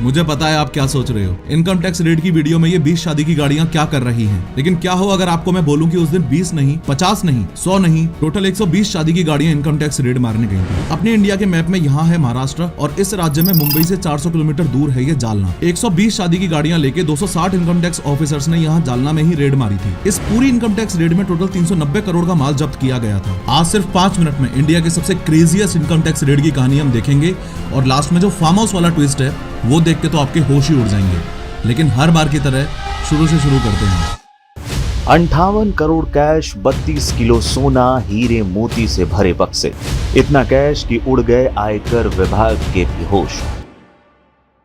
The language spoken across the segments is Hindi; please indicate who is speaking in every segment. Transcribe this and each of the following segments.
Speaker 1: मुझे पता है आप क्या सोच रहे हो, इनकम टैक्स रेड की वीडियो में ये 20 शादी की गाड़ियां क्या कर रही हैं। लेकिन क्या हो अगर आपको मैं बोलूं कि उस दिन 20 नहीं, 50 नहीं, 100 नहीं, टोटल 120 शादी की गाड़ियां इनकम टैक्स रेड मारने गई थी। अपने इंडिया के मैप में यहाँ है महाराष्ट्र और इस राज्य में मुंबई से 400 किलोमीटर दूर है ये जालना। 120 शादी की गाड़ियां लेके 260 इनकम टैक्स ऑफिसर्स ने यहाँ जालना में ही रेड मारी थी। इस पूरी इनकम टैक्स रेड में टोटल 390 करोड़ का माल जब्त किया गया था। आज सिर्फ 5 मिनट में इंडिया के सबसे क्रेजीएस्ट इनकम टैक्स रेड की कहानी हम देखेंगे और लास्ट में जो फार्म हाउस वाला ट्विस्ट है वो देख के तो आपके होश ही उड़ जाएंगे। लेकिन हर बार की तरह शुरू से शुरू करते हैं।
Speaker 2: 58 करोड़ कैश, 32 किलो सोना, हीरे मोती से भरे बक्से। इतना कैश कि उड़ गए आयकर विभाग के भी होश।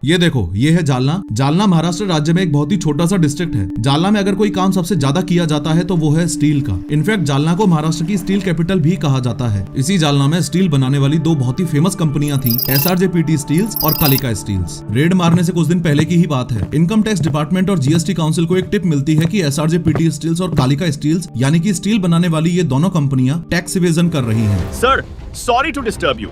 Speaker 1: ये देखो, ये है जालना। जालना महाराष्ट्र राज्य में एक बहुत ही छोटा सा डिस्ट्रिक्ट है। जालना में अगर कोई काम सबसे ज्यादा किया जाता है तो वो है स्टील का। इनफैक्ट जालना को महाराष्ट्र की स्टील कैपिटल भी कहा जाता है। इसी जालना में स्टील बनाने वाली दो बहुत ही फेमस कंपनियां थी, SRJPT स्टील्स और कालिका स्टील्स। रेड मारने से कुछ दिन पहले की ही बात है। इनकम टैक्स डिपार्टमेंट और GST काउंसिल को एक टिप मिलती है कि SRJPT स्टील्स और कालिका स्टील्स यानी कि स्टील बनाने वाली ये दोनों कंपनियां टैक्स इवेजन कर रही है।
Speaker 3: Sir, sorry to disturb you,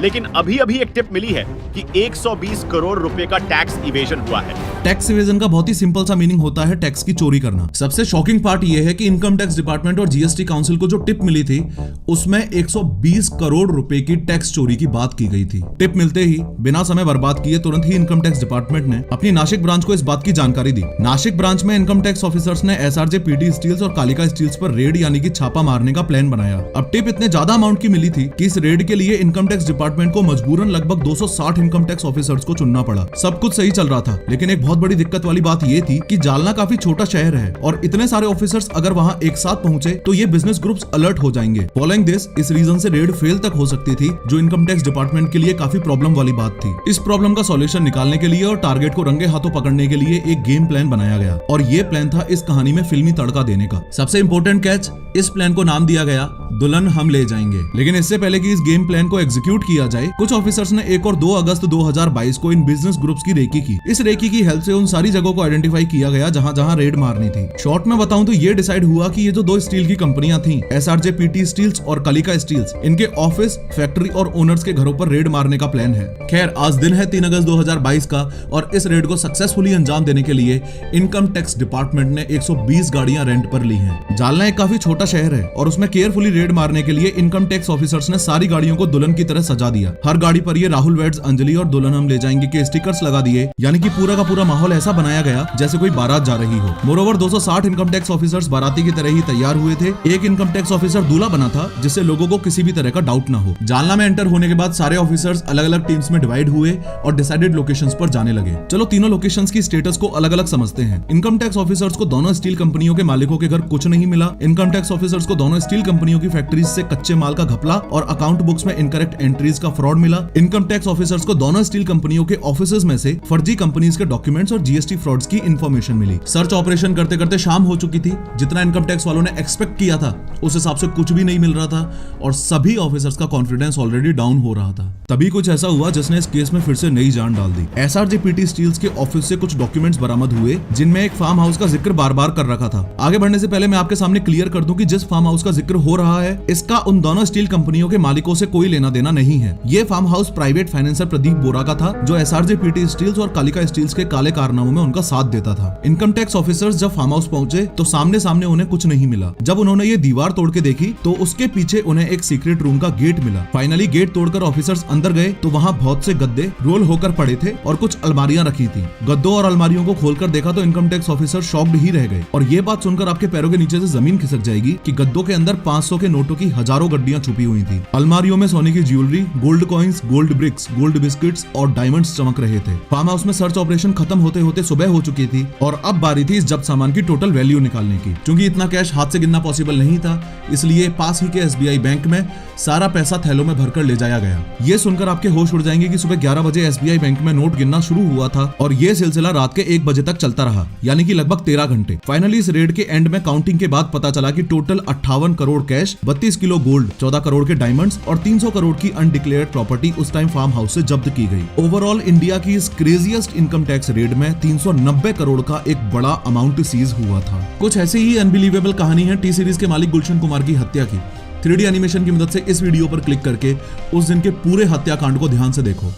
Speaker 3: लेकिन अभी एक टिप मिली है कि 120 करोड़ रुपए का टैक्स इवेजन हुआ है।
Speaker 1: टैक्स इवेजन का बहुत ही सिंपल सा मीनिंग होता है टैक्स की चोरी करना। सबसे शॉकिंग पार्ट ये है कि इनकम टैक्स डिपार्टमेंट और GST काउंसिल को जो टिप मिली थी उसमें 120 करोड़ रुपए की टैक्स चोरी की बात की गई थी। टिप मिलते ही बिना समय बर्बाद किए तुरंत ही इनकम टैक्स डिपार्टमेंट ने अपनी नासिक ब्रांच को इस बात की जानकारी दी। नासिक ब्रांच में इनकम टैक्स ऑफिसर्स ने SRJPT स्टील्स और कालिका स्टील्स पर रेड यानी कि छापा मारने का प्लान बनाया। अब टिप इतने ज्यादा अमाउंट की मिली थी कि इस रेड के लिए इनकम टैक्स डिपार्टमेंट को मजबूरन लगभग 260 इनकम टैक्स ऑफिसर्स को चुनना पड़ा। सब कुछ सही चल रहा था, लेकिन एक बहुत बड़ी दिक्कत वाली बात ये थी कि जालना काफी छोटा शहर है और इतने सारे ऑफिसर्स अगर वहां एक साथ पहुंचे तो ये बिजनेस ग्रुप्स अलर्ट हो जाएंगे। फॉलोइंग दिस, इस रीजन से रेड फेल तक हो सकती थी, जो इनकम टैक्स डिपार्टमेंट के लिए काफी प्रॉब्लम वाली बात थी। इस प्रॉब्लम का सॉल्यूशन निकालने के लिए और टारगेट को रंगे हाथों पकड़ने के लिए एक गेम प्लान बनाया गया और ये प्लान था इस कहानी में फिल्मी तड़का देने का। सबसे इंपॉर्टेंट कैच, इस प्लान को नाम दिया गया दुल्हन हम ले जाएंगे। लेकिन इससे पहले कि इस गेम प्लान को एग्जीक्यूट किया जाए, कुछ ऑफिसर्स ने 1 और 2 अगस्त 2022 को इन बिजनेस ग्रुप्स की रेकी की। इस रेकी की हेल्प से उन सारी जगहों को आइडेंटिफाई किया गया जहां जहां रेड मारनी थी। शॉर्ट में बताऊं तो ये डिसाइड हुआ कि ये जो दो स्टील की कंपनियां थी, SRJPT स्टील्स और कालिका स्टील्स, इनके ऑफिस, फैक्ट्री और ओनर्स के घरों पर रेड मारने का प्लान है। खैर, आज दिन है 3 अगस्त 2022 का और इस रेड को सक्सेसफुली अंजाम देने के लिए इनकम टैक्स डिपार्टमेंट ने 120 गाड़ियां रेंट पर ली हैं। जालना एक काफी छोटा शहर है और उसमें केयरफुली रेड मारने के लिए इनकम टैक्स ऑफिसर्स ने सारी गाड़ियों को दुल्हन की तरह सजा दिया। हर गाड़ी पर ये राहुल वेड्स अंजलि और दुल्हन हम ले जाएंगे के स्टिकर्स लगा दिए, यानी कि पूरा का पूरा माहौल ऐसा बनाया गया जैसे कोई बारात जा रही हो। मोरोवर 260 इनकम टैक्स ऑफिसर्स बाराती की तरह ही तैयार हुए थे। एक इनकम टैक्स ऑफिसर दूल्हा बना था जिससे लोगों को किसी भी तरह का डाउट ना हो। जालना में एंटर होने के बाद सारे ऑफिसर्स अलग अलग टीम्स में डिवाइड हुए और डिसाइडेड लोकेशंस पर जाने लगे। चलो तीनों लोकेशंस की स्टेटस को अलग अलग समझते हैं। इनकम टैक्स ऑफिसर्स को दोनों स्टील कंपनियों के मालिकों के घर कुछ नहीं मिला। इनकम टैक्स ऑफिसर्स को दोनों स्टील कंपनियों की फैक्ट्रीज से कच्चे माल का घपला और अकाउंट बुक्स में इनकरेक्ट एंट्रीज का फ्रॉड मिला। इनकम टैक्स ऑफिसर्स को दोनों स्टील कंपनियों के ऑफिसेज में से फर्जी कंपनीज के डॉक्यूमेंट्स और GST फ्रॉड्स की इंफॉर्मेशन मिली। सर्च ऑपरेशन करते करते शाम हो चुकी थी। जितना इनकम टैक्स वालों ने एक्सपेक्ट किया था उस हिसाब से कुछ भी नहीं मिल रहा था और सभी ऑफिसर्स का कॉन्फिडेंस ऑलरेडी डाउन हो रहा था। तभी कुछ ऐसा हुआ जिसने इस केस में फिर से नई जान डाल दी। SRJPT स्टील्स के ऑफिस से कुछ डॉक्यूमेंट्स बरामद हुए जिनमें एक फार्म हाउस का जिक्र बार बार कर रखा था। आगे बढ़ने से पहले मैं आपके सामने क्लियर कर दूं कि जिस फार्म हाउस का जिक्र हो रहा है इसका उन दोनों स्टील कंपनियों के मालिकों से कोई लेना देना नहीं है। ये farm house private financier Pradeep Bora का था जो SRJPT स्टील्स और कालिका स्टील्स के काले कारनामों में उनका साथ देता था। इनकम टैक्स ऑफिसर्स जब फार्म हाउस पहुंचे तो सामने सामने उन्हें कुछ नहीं मिला। जब उन्होंने ये दीवार तोड़ के देखी तो उसके पीछे उन्हें एक सीक्रेट रूम का गेट मिला। फाइनली गेट तोड़कर ऑफिसर्स अंदर गए तो वहां बहुत से गद्दे रोल होकर पड़े थे और कुछ अलमारियां रखी थी। गद्दों और अलमारियों को खोलकर देखा तो इनकम टैक्स ऑफिसर शॉक्ड ही रह गए। और ये बात सुनकर आपके पैरों के नीचे से जमीन खिसक जाएगी कि गद्दों के अंदर 500 के नोटों की हजारों गड्डियां छुपी हुई थी। अलमारियों में सोने की jewellery, gold coins, gold bricks, gold biscuits और डायमंड्स चमक रहे थे। फार्म हाउस में सर्च ऑपरेशन खत्म होते होते सुबह हो चुकी थी और अब बारी थी इस जब्त सामान की टोटल वैल्यू निकालने की। क्योंकि इतना कैश हाथ से गिनना पॉसिबल नहीं था, इसलिए पास ही के SBI बैंक में सारा पैसा थैलों में भरकर ले जाया गया। ये सुनकर आपके होश उड़ जाएंगे कि सुबह 11 बजे SBI बैंक में नोट गिनना शुरू हुआ था और ये सिलसिला रात के 1 बजे तक चलता रहा, यानी कि लगभग 13 घंटे। फाइनली इस रेड के एंड में काउंटिंग के बाद पता चला कि total 58 crore cash, 32 kilo gold, 14 crore के डायमंड्स और 300 करोड़ की अनडिक्लेयर्ड प्रॉपर्टी उस टाइम फार्म हाउस से जब्त की गई। ओवरऑल इंडिया की इस क्रेजीएस्ट इनकम टैक्स रेड में 390 करोड़ का एक बड़ा अमाउंट सीज हुआ था। कुछ ऐसी ही अनबिलीवेबल कहानी है टी सीरीज के मालिक गुलशन कुमार की हत्या की। 3D एनिमेशन की मदद से इस वीडियो पर क्लिक करके उस दिन के पूरे हत्याकांड को ध्यान से देखो।